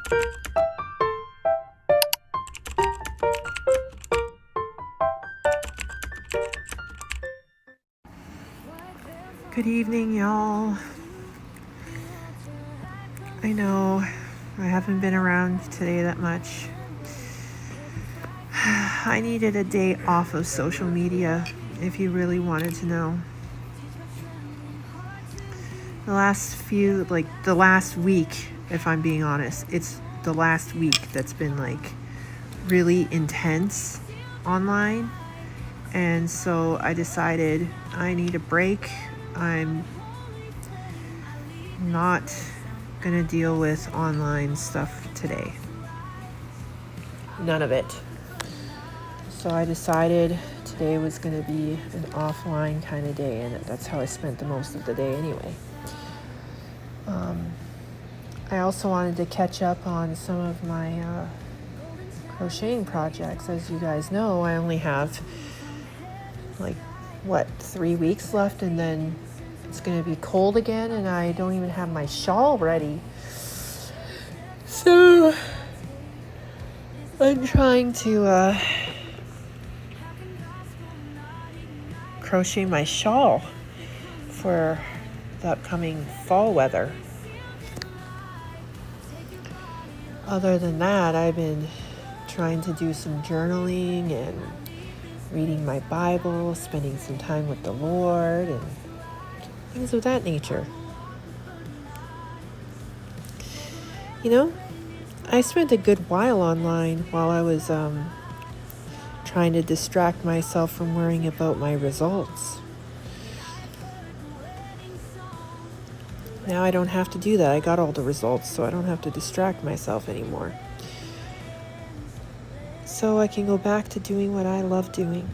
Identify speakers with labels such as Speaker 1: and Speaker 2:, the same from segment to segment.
Speaker 1: Good evening, y'all. I know I haven't been around today that much. I needed a day off of social media, if you really wanted to know. The last week, if I'm being honest, it's the last week that's been really intense online. And so I decided I need a break. I'm not gonna deal with online stuff today. None of it. So I decided today was gonna be an offline kind of day, and that's how I spent the most of the day anyway. I also wanted to catch up on some of my crocheting projects. As you guys know, I only have 3 weeks left, and then it's going to be cold again, and I don't even have my shawl ready. So I'm trying to crochet my shawl for the upcoming fall weather. Other than that, I've been trying to do some journaling and reading my Bible, spending some time with the Lord, and things of that nature. You know, I spent a good while online while I was trying to distract myself from worrying about my results. Now I don't have to do that. I got all the results, so I don't have to distract myself anymore. So I can go back to doing what I love doing.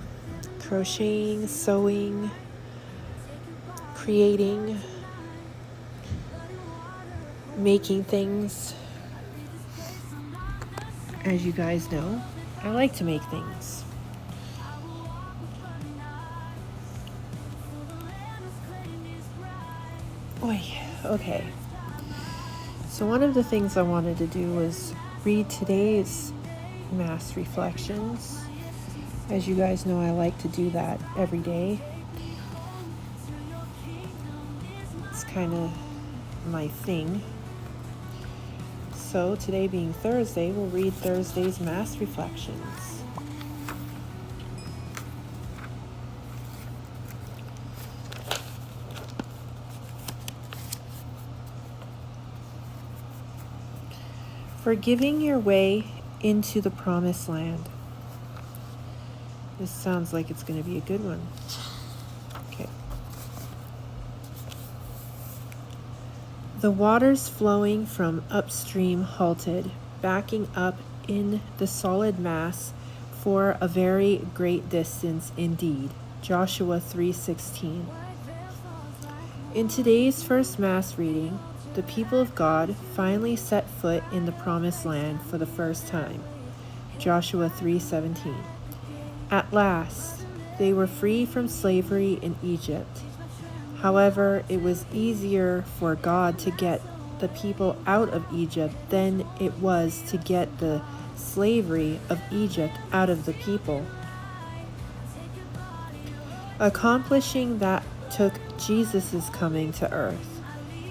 Speaker 1: Crocheting, sewing, creating, making things. As you guys know, I like to make things. Okay. So one of the things I wanted to do was read today's Mass Reflections. As you guys know, I like to do that every day. It's kind of my thing. So today being Thursday, we'll read Thursday's Mass Reflections. Forgiving your way into the promised land. This sounds like it's going to be a good one. Okay. The waters flowing from upstream halted, backing up in the solid mass for a very great distance indeed. Joshua 3:16. In today's first Mass reading, the people of God finally set foot in the promised land for the first time. Joshua 3:17. At last, they were free from slavery in Egypt. However, it was easier for God to get the people out of Egypt than it was to get the slavery of Egypt out of the people. Accomplishing that took Jesus' coming to earth.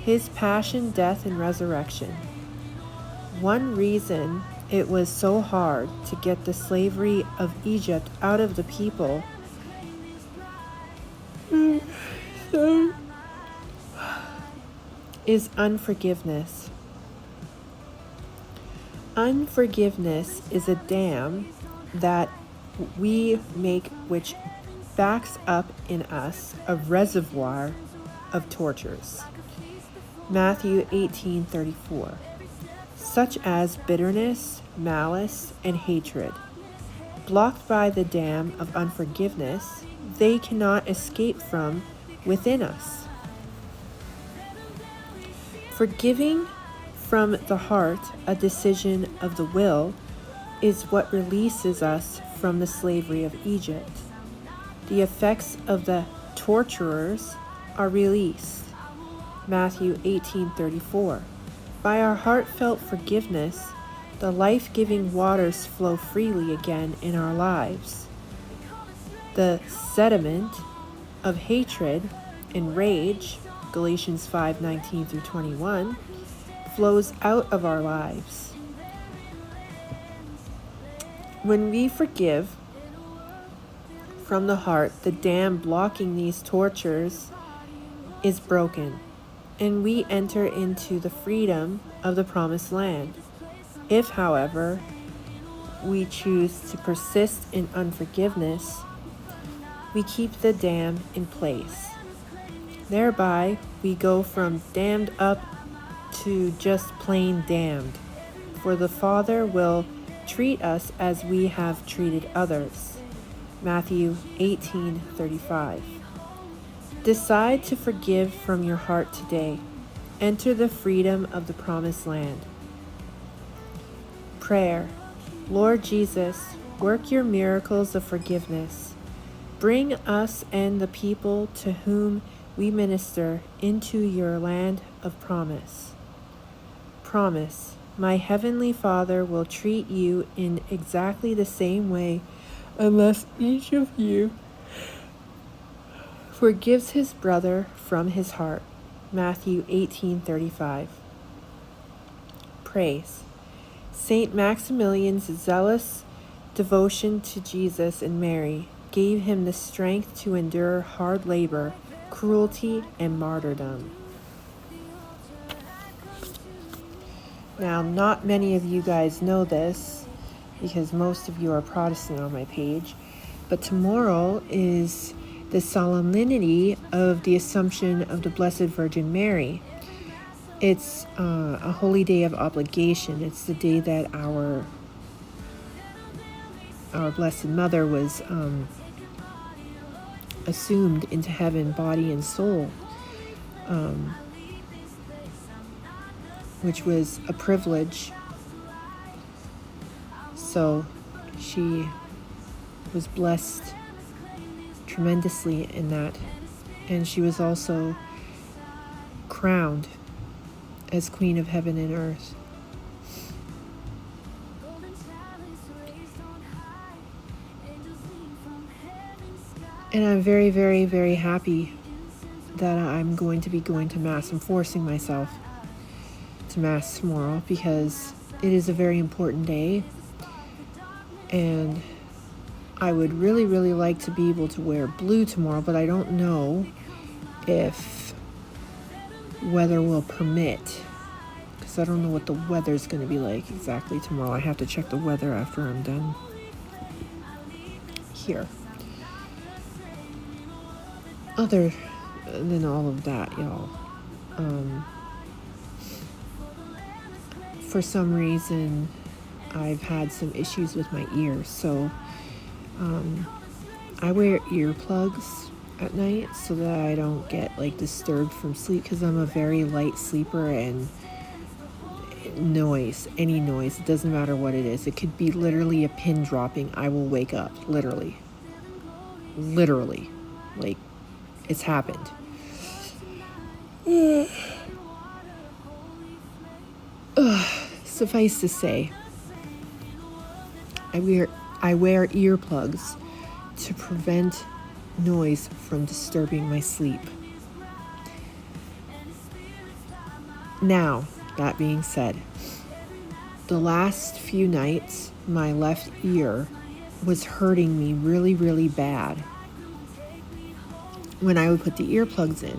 Speaker 1: His passion, death, and resurrection. One reason it was so hard to get the slavery of Egypt out of the people is unforgiveness. Unforgiveness is a dam that we make, which backs up in us a reservoir of tortures. Matthew 18:34. Such as bitterness, malice, and hatred. Blocked by the dam of unforgiveness, they cannot escape from within us. Forgiving from the heart, a decision of the will, is what releases us from the slavery of Egypt. The effects of the torturers are released. Matthew 18:34. By our heartfelt forgiveness, the life-giving waters flow freely again in our lives. The sediment of hatred and rage, Galatians 5:19 through 21, flows out of our lives. When we forgive from the heart, the dam blocking these tortures is broken, and we enter into the freedom of the promised land. If, however, we choose to persist in unforgiveness, we keep the dam in place. Thereby, we go from dammed up to just plain damned, for the Father will treat us as we have treated others. Matthew 18:35. Decide to forgive from your heart today. Enter the freedom of the promised land. Prayer. Lord Jesus, work your miracles of forgiveness. Bring us and the people to whom we minister into your land of promise. Promise. My heavenly Father will treat you in exactly the same way unless each of you forgives his brother from his heart. Matthew 18:35. Praise. Saint Maximilian's zealous devotion to Jesus and Mary gave him the strength to endure hard labor, cruelty, and martyrdom. Now, not many of you guys know this because most of you are Protestant on my page, but tomorrow is the solemnity of the Assumption of the Blessed Virgin Mary. It's a holy day of obligation. It's the day that our Blessed Mother was assumed into heaven, body and soul, which was a privilege. So she was blessed tremendously in that, and she was also crowned as Queen of Heaven and Earth. And I'm very, very, very happy that I'm going to be going to Mass. I'm forcing myself to Mass tomorrow because it is a very important day, and I would really, really like to be able to wear blue tomorrow, but I don't know if weather will permit, because I don't know what the weather's going to be like exactly tomorrow. I have to check the weather after I'm done here. Other than all of that, y'all, for some reason I've had some issues with my ears, so I wear earplugs at night so that I don't get disturbed from sleep, because I'm a very light sleeper, and noise, any noise, it doesn't matter what it is, it could be literally a pin dropping, I will wake up, literally, like it's happened. Suffice to say, I wear earplugs to prevent noise from disturbing my sleep. Now, that being said, the last few nights, my left ear was hurting me really, really bad when I would put the earplugs in,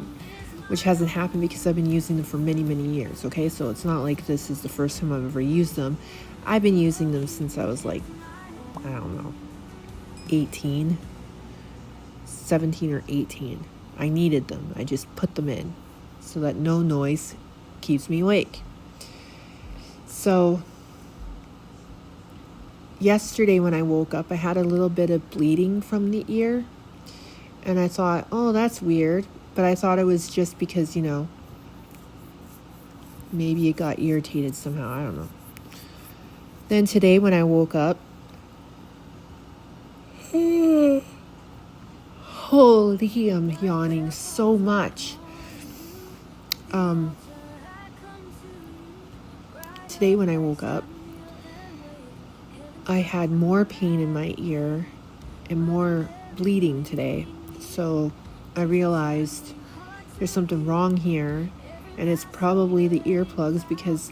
Speaker 1: which hasn't happened because I've been using them for many, many years, okay? So it's not like this is the first time I've ever used them. I've been using them since I was 17 or 18. I needed them. I just put them in so that no noise keeps me awake. So yesterday when I woke up, I had a little bit of bleeding from the ear, and I thought, oh, that's weird, but I thought it was just because, maybe it got irritated somehow, I don't know. Then today when I woke up, holy, I'm yawning so much. today when I woke up, I had more pain in my ear and more bleeding today. So I realized there's something wrong here, and it's probably the earplugs, because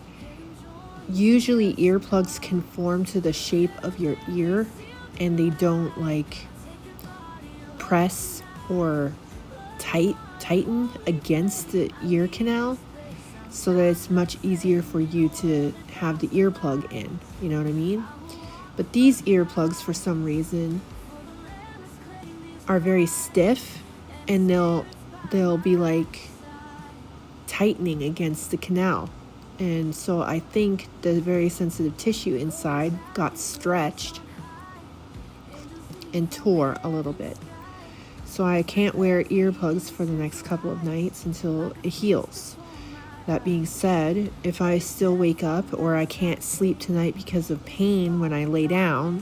Speaker 1: usually earplugs conform to the shape of your ear and they don't like press or tighten against the ear canal, so that it's much easier for you to have the earplug in, you know what I mean? But these earplugs, for some reason, are very stiff, and they'll be like tightening against the canal. And so I think the very sensitive tissue inside got stretched and tore a little bit. So I can't wear earplugs for the next couple of nights until it heals. That being said, if I still wake up or I can't sleep tonight because of pain when I lay down,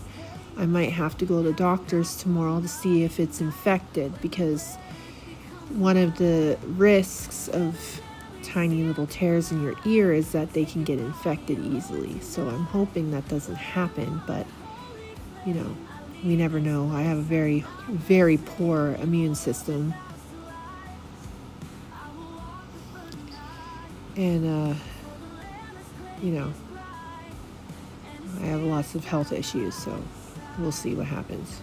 Speaker 1: I might have to go to the doctor's tomorrow to see if it's infected, because one of the risks of tiny little tears in your ear is that they can get infected easily. So I'm hoping that doesn't happen, but you know, we never know. I have a very, very poor immune system. And, you know, I have lots of health issues, so we'll see what happens.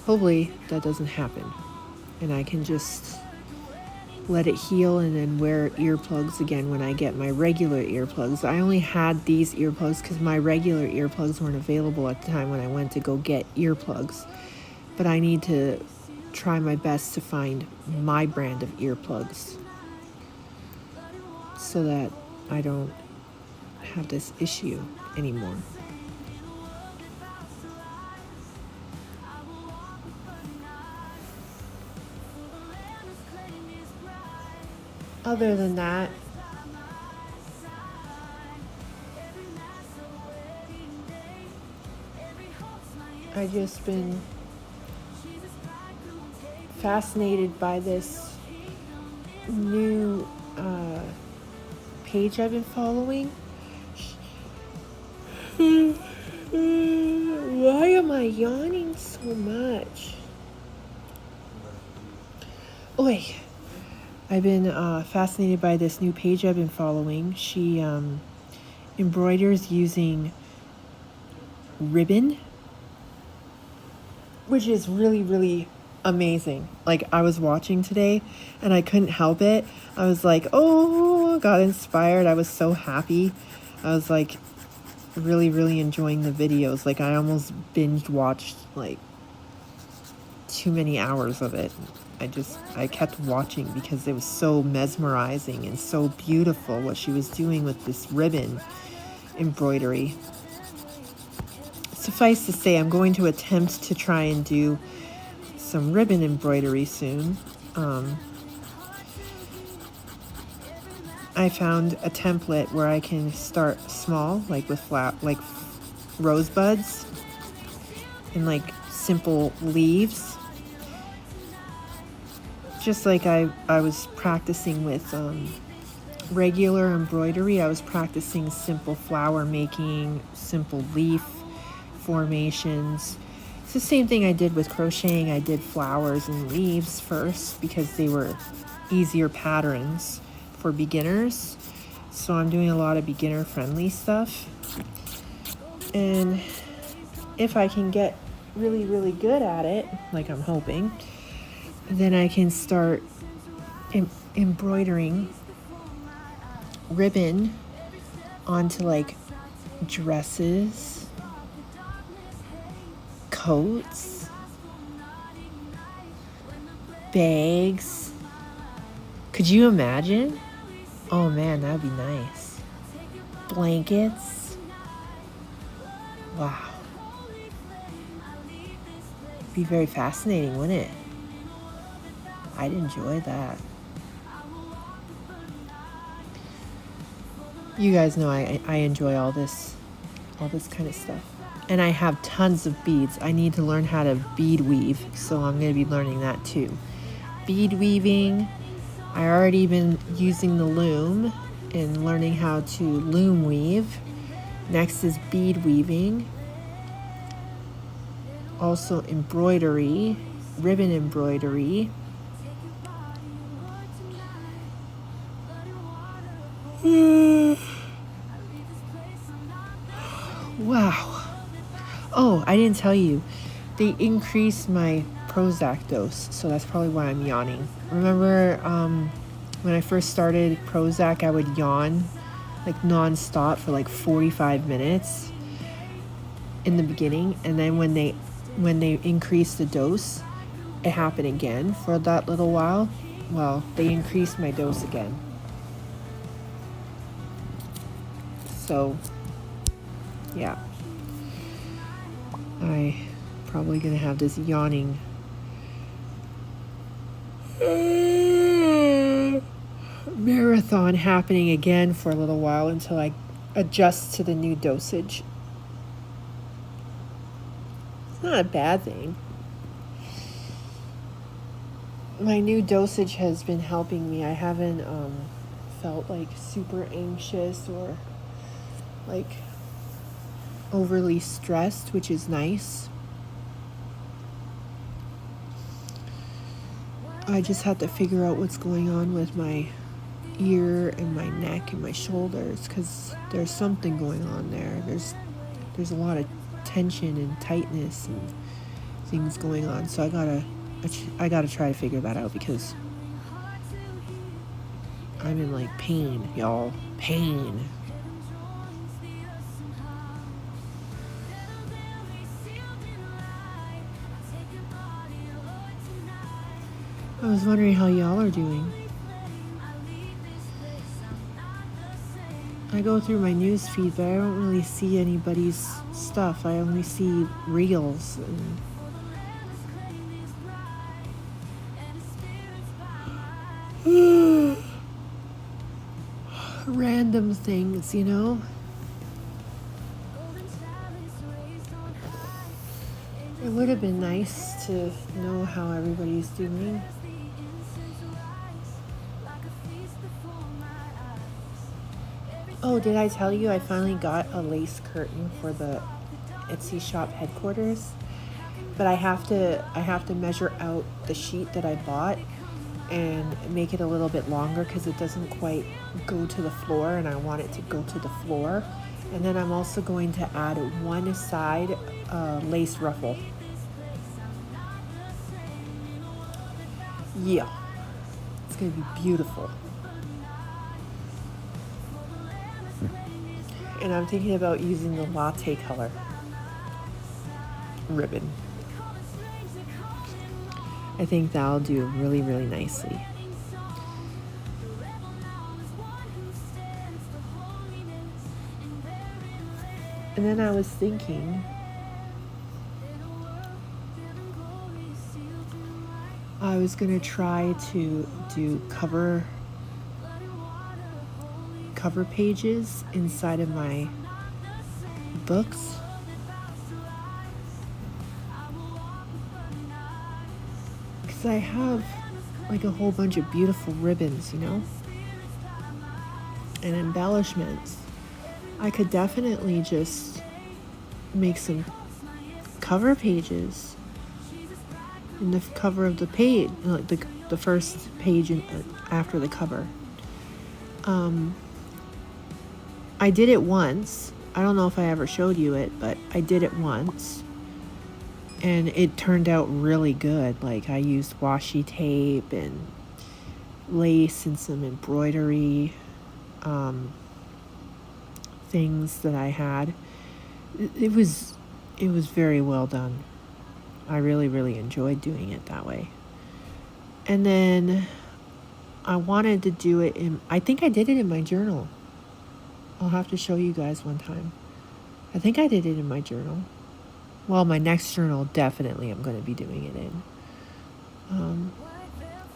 Speaker 1: Hopefully that doesn't happen, and I can just let it heal and then wear earplugs again when I get my regular earplugs. I only had these earplugs because my regular earplugs weren't available at the time when I went to go get earplugs. But I need to try my best to find my brand of earplugs so that I don't have this issue anymore. Other than that, I've just been fascinated by this new page I've been following. Why am I yawning so much? Oi. I've been fascinated by this new page I've been following. She embroiders using ribbon, which is really, really amazing. Like, I was watching today and I couldn't help it. I was like, oh, got inspired. I was so happy. I was like really, really enjoying the videos. Like, I almost binge watched like too many hours of it. I kept watching because it was so mesmerizing and so beautiful what she was doing with this ribbon embroidery. Suffice to say, I'm going to attempt to try and do some ribbon embroidery soon. I found a template where I can start small, like with like rosebuds and like simple leaves. Just like I was practicing with regular embroidery, I was practicing simple flower making, simple leaf formations. It's the same thing I did with crocheting. I did flowers and leaves first because they were easier patterns for beginners. So I'm doing a lot of beginner friendly stuff. And if I can get really, really good at it, like I'm hoping, then I can start embroidering ribbon onto like dresses, coats, bags. Could you imagine? Oh man, that would be nice. Blankets. Wow. It'd be very fascinating, wouldn't it? I'd enjoy that. You guys know I enjoy all this kind of stuff. And I have tons of beads. I need to learn how to bead weave, so I'm going to be learning that too. Bead weaving. I already been using the loom and learning how to loom weave. Next is bead weaving. Also embroidery, ribbon embroidery. Wow. Oh, I didn't tell you. They increased my Prozac dose, so that's probably why I'm yawning. Remember when I first started Prozac, I would yawn like non-stop for like 45 minutes in the beginning, and then when they increased the dose, it happened again for that little while. Well, they increased my dose again. So, yeah. I probably gonna have this yawning marathon happening again for a little while until I adjust to the new dosage. It's not a bad thing. My new dosage has been helping me. I haven't felt like super anxious or like overly stressed, which is nice. I just have to figure out what's going on with my ear and my neck and my shoulders, because there's something going on there. There's a lot of tension and tightness and things going on. So I gotta try to figure that out, because I'm in like pain, y'all. Pain. I was wondering how y'all are doing. I go through my news feed, but I don't really see anybody's stuff. I only see reels and random things, you know? It would have been nice to know how everybody's doing. Oh, did I tell you I finally got a lace curtain for the Etsy shop headquarters? But I have to measure out the sheet that I bought and make it a little bit longer, because it doesn't quite go to the floor, and I want it to go to the floor. And then I'm also going to add one side lace ruffle. Yeah, it's gonna be beautiful. And I'm thinking about using the latte color ribbon. I think that'll do really, really nicely. And then I was thinking, I was gonna try to do cover pages inside of my books. Because I have like a whole bunch of beautiful ribbons, you know, and embellishments. I could definitely just make some cover pages in the cover of the page, like the first page after the cover. I did it once. I don't know if I ever showed you it, but I did it once. And it turned out really good. Like, I used washi tape and lace and some embroidery things that I had. It was very well done. I really, really enjoyed doing it that way. And then I wanted to do it I think I did it in my journal. I'll have to show you guys one time. I think I did it in my journal. Well, my next journal, definitely I'm going to be doing it in.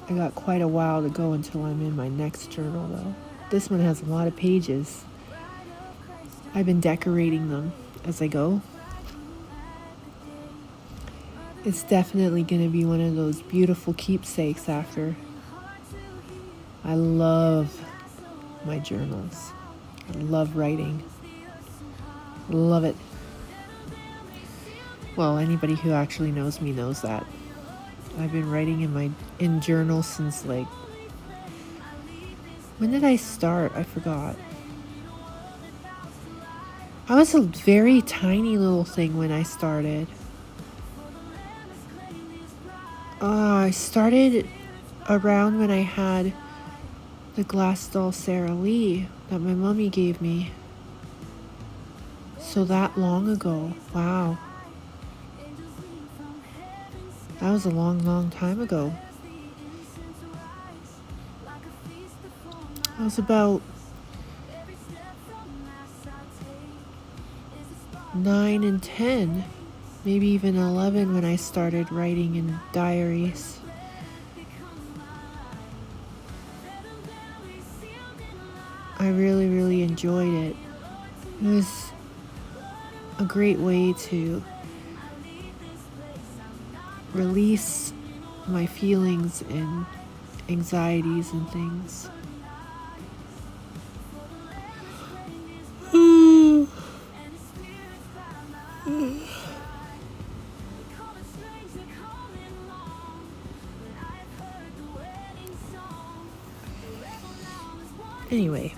Speaker 1: I got quite a while to go until I'm in my next journal, though. This one has a lot of pages. I've been decorating them as I go. It's definitely going to be one of those beautiful keepsakes after. I love my journals. I love writing. Love it. Well, anybody who actually knows me knows that. I've been writing in journal since like, when did I start? I forgot. I was a very tiny little thing when I started. I started around when I had the glass doll Sara Lee that my mommy gave me. So that long ago. Wow. That was a long, long time ago. I was about 9 and 10, maybe even 11 when I started writing in diaries. I really, really enjoyed it. It was a great way to release my feelings and anxieties and things. Anyway,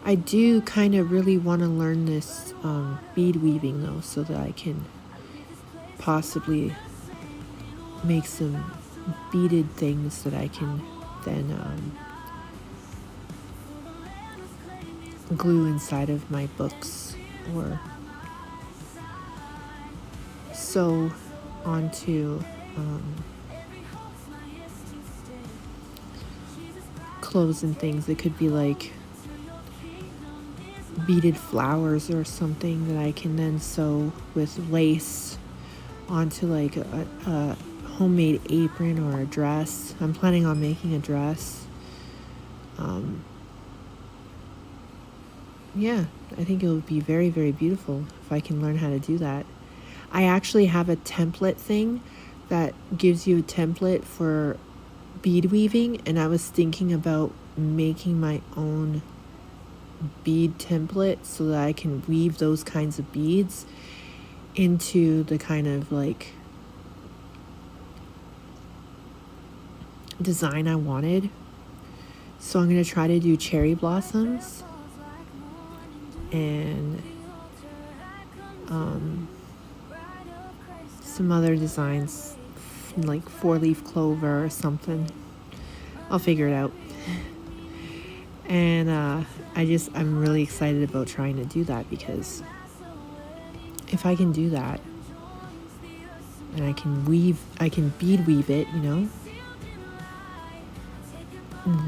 Speaker 1: I do kind of really want to learn this bead weaving though, so that I can possibly make some beaded things that I can then glue inside of my books or sew onto clothes and things. It could be like beaded flowers or something that I can then sew with lace onto like a homemade apron or a dress. I'm planning on making a dress. Yeah, I think it would be very, very beautiful if I can learn how to do that. I actually have a template thing that gives you a template for bead weaving, and I was thinking about making my own bead template so that I can weave those kinds of beads into the kind of like design I wanted. So I'm going to try to do cherry blossoms and some other designs like 4-leaf clover or something. I'll figure it out. And I'm really excited about trying to do that, because if I can do that and I can bead weave it,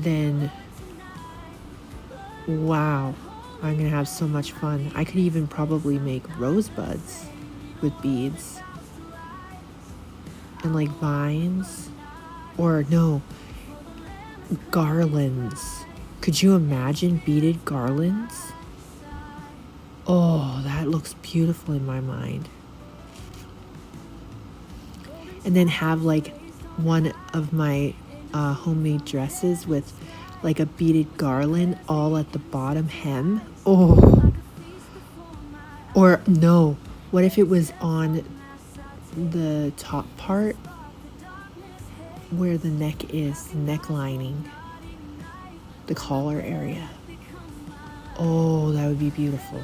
Speaker 1: then wow, I'm gonna have so much fun. I could even probably make rosebuds with beads and like vines, or no, garlands. Could you imagine beaded garlands? Oh, that looks beautiful in my mind. And then have like one of my homemade dresses with like a beaded garland all at the bottom hem. Oh. Or no, what if it was on the top part where the neck is, the neck lining, the collar area? Oh, that would be beautiful.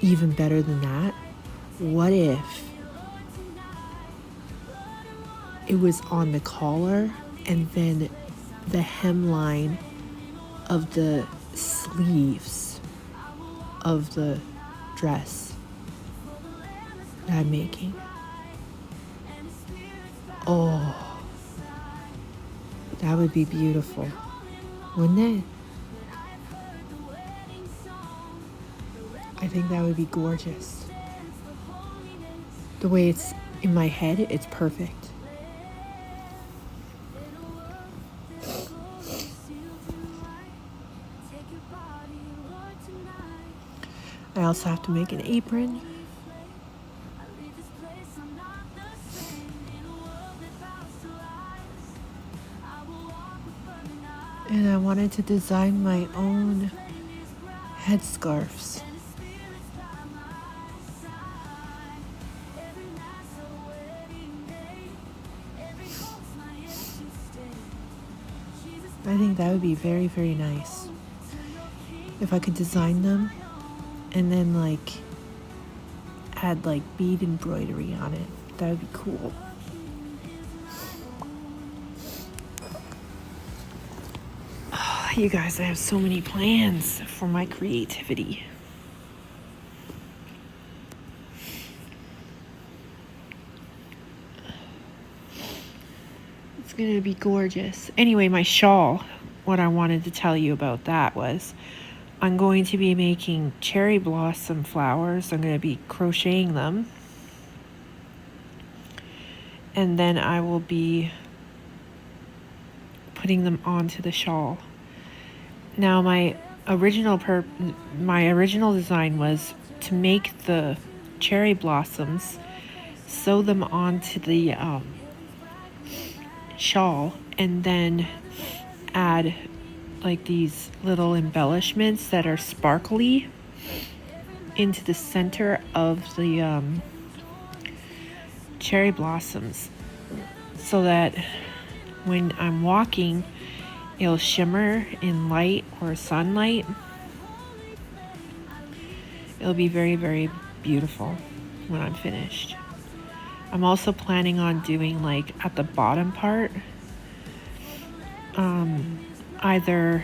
Speaker 1: Even better than that, what if it was on the collar and then the hemline of the sleeves of the dress that I'm making? Oh, that would be beautiful, wouldn't it? I think that would be gorgeous. The way it's in my head, it's perfect. I also have to make an apron. And I wanted to design my own headscarves. I think that would be very, very nice if I could design them and then like add like bead embroidery on it. That would be cool. Oh, you guys, I have so many plans for my creativity. It's gonna be gorgeous. Anyway, my shawl, what I wanted to tell you about that was I'm going to be making cherry blossom flowers. I'm going to be crocheting them. And then I will be putting them onto the shawl. Now my original design was to make the cherry blossoms, sew them onto the shawl, and then add like these little embellishments that are sparkly into the center of the cherry blossoms, so that when I'm walking it'll shimmer in light or sunlight. It'll be very, very beautiful when I'm finished. I'm also planning on doing like at the bottom part either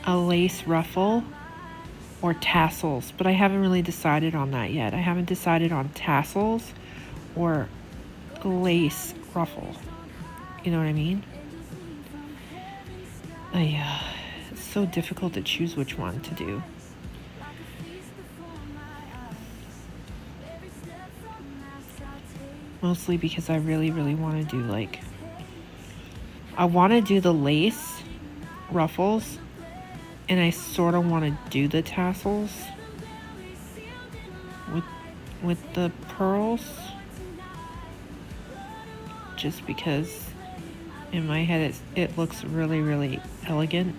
Speaker 1: a lace ruffle or tassels, but I haven't really decided on that yet. I haven't decided on tassels or lace ruffle. You know what I mean? It's so difficult to choose which one to do. Mostly because I really, really want to do like, I want to do the lace ruffles, and I sort of want to do the tassels with the pearls, just because in my head it looks really, really elegant.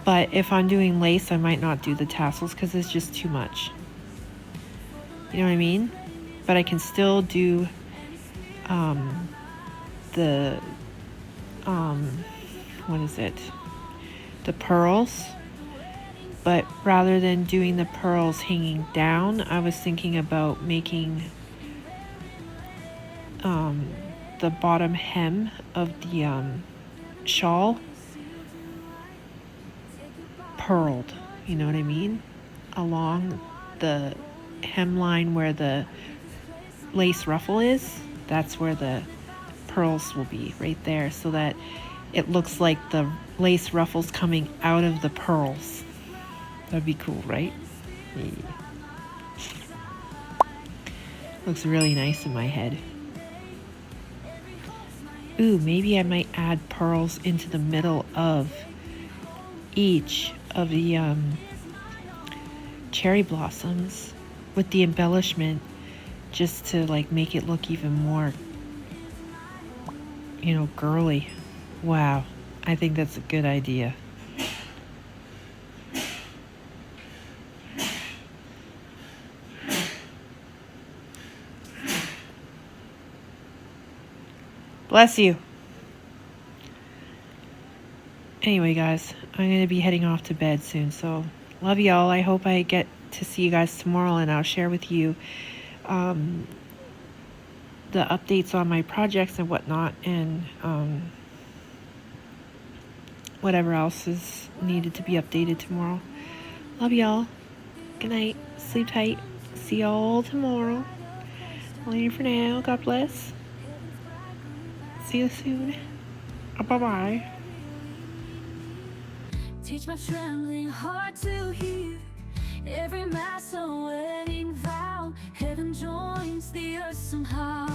Speaker 1: But if I'm doing lace, I might not do the tassels because it's just too much. You know what I mean? But I can still do the what is it? The pearls. But rather than doing the pearls hanging down, I was thinking about making the bottom hem of the shawl pearled, you know what I mean? Along the hemline where the lace ruffle is, that's where the pearls will be, right there, so that it looks like the lace ruffles coming out of the pearls. That'd be cool, right? Yeah. Looks really nice in my head. Ooh, maybe I might add pearls into the middle of each of the cherry blossoms with the embellishment, just to like make it look even more, you know, girly. Wow, I think that's a good idea. Bless you. Anyway, guys, I'm going to be heading off to bed soon, so love y'all. I hope I get to see you guys tomorrow, and I'll share with you the updates on my projects and whatnot, and whatever else is needed to be updated tomorrow. Love y'all. Good night. Sleep tight. See y'all tomorrow. Later for now. God bless. See you soon. Bye-bye.
Speaker 2: Teach my trembling heart to hear every mass a wedding vow. Heaven joins the earth somehow.